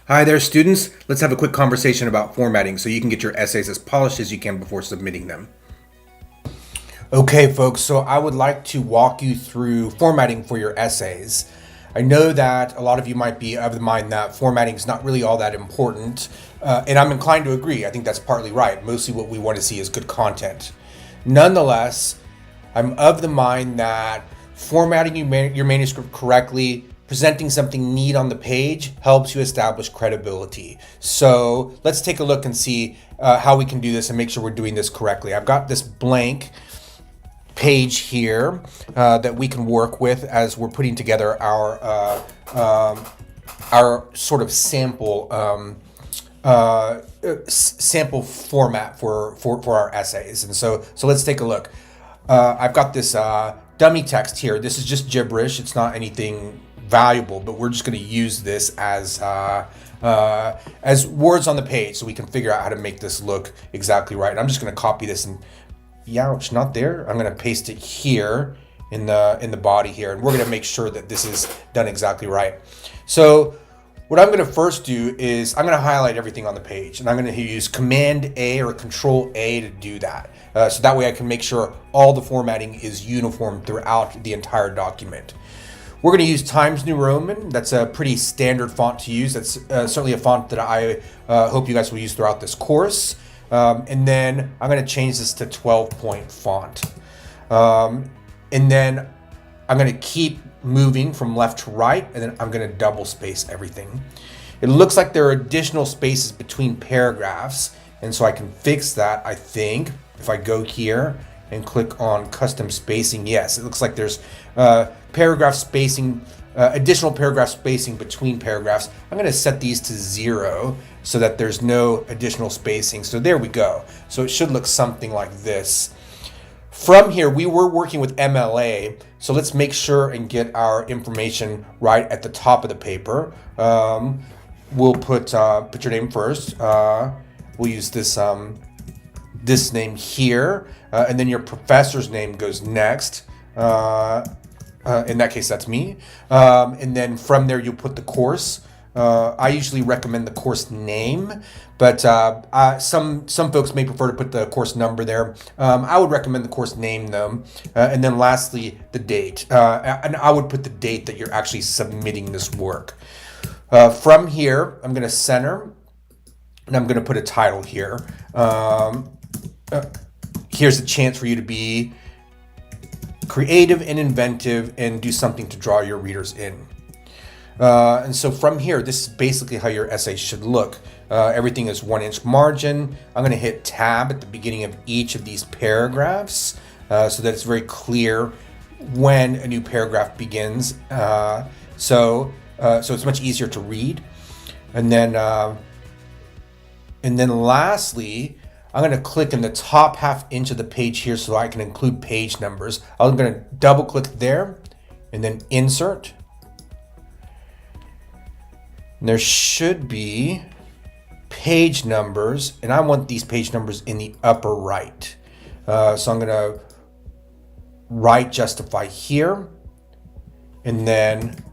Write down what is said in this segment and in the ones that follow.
Hi there, students. Let's have a quick conversation about formatting so you can get your essays as polished as you can before submitting them. Okay, folks, so I would like to walk you through formatting for your essays. I know that a lot of you might be of the mind that formatting is not really all that important, and I'm inclined to agree. I think that's partly right. Mostly what we want to see is good content. Nonetheless, I'm of the mind that formatting your manuscript correctly, presenting something neat on the page helps you establish credibility. So let's take a look and see how we can do this and make sure we're doing this correctly. I've got this blank page here that we can work with as we're putting together our sort of sample sample format for our essays. And so let's take a look. I've got this dummy text here. This is just gibberish. It's not anything valuable, but we're just going to use this as words on the page so we can figure out how to make this look exactly right. And I'm just going to copy this and it's not there. I'm going to paste it here in the body here, and we're going to make sure that this is done exactly right. So what I'm going to first do is I'm going to highlight everything on the page, and I'm going to use Command A or Control A to do that. So that way I can make sure all the formatting is uniform throughout the entire document. We're going to use Times New Roman. That's a pretty standard font to use. That's certainly a font that I hope you guys will use throughout this course. And then I'm going to change this to 12-point font. And then I'm going to keep moving from left to right, and then I'm going to double space everything. It looks like there are additional spaces between paragraphs, and so I can fix that, I think, if I go here and click on custom spacing. Yes, it looks like there's paragraph spacing, additional paragraph spacing between paragraphs. I'm going to set these to 0 so that there's no additional spacing. So there we go. So it should look something like this. From here, we were working with MLA, so let's make sure and get our information right at the top of the paper. We'll put your name first. We'll use this name here, and then your professor's name goes next. In that case, that's me. And then from there, you'll put the course. I usually recommend the course name, but some folks may prefer to put the course number there. I would recommend the course name though. And then lastly, the date. And I would put the date that you're actually submitting this work. From here, I'm going to center, and I'm going to put a title here. Here's a chance for you to be creative and inventive and do something to draw your readers in. And so from here, this is basically how your essay should look. Everything is 1-inch margin. I'm going to hit tab at the beginning of each of these paragraphs so that it's very clear when a new paragraph begins. So it's much easier to read. And then lastly, I'm going to click in the top half inch of the page here so I can include page numbers. I'm going to double click there and then insert. And there should be page numbers, and I want these page numbers in the upper right. So I'm going to write justify here, and then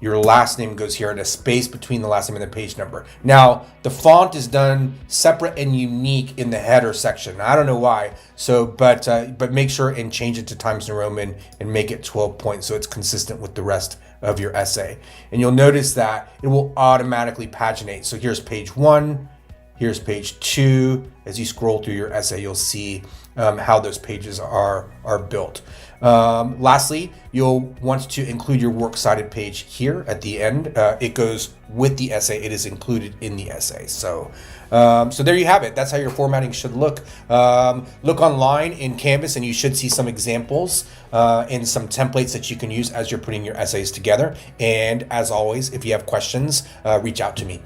your last name goes here and a space between the last name and the page number. Now, the font is done separate and unique in the header section. I don't know why. So, but make sure and change it to Times New Roman and make it 12 points so it's consistent with the rest of your essay. And you'll notice that it will automatically paginate. So here's page 1, here's page 2. As you scroll through your essay, you'll see how those pages are built. Lastly, you'll want to include your works cited page here at the end. It goes with the essay. It is included in the essay. So there you have it. That's how your formatting should look. Look online in Canvas and you should see some examples and some templates that you can use as you're putting your essays together. And as always, if you have questions, reach out to me.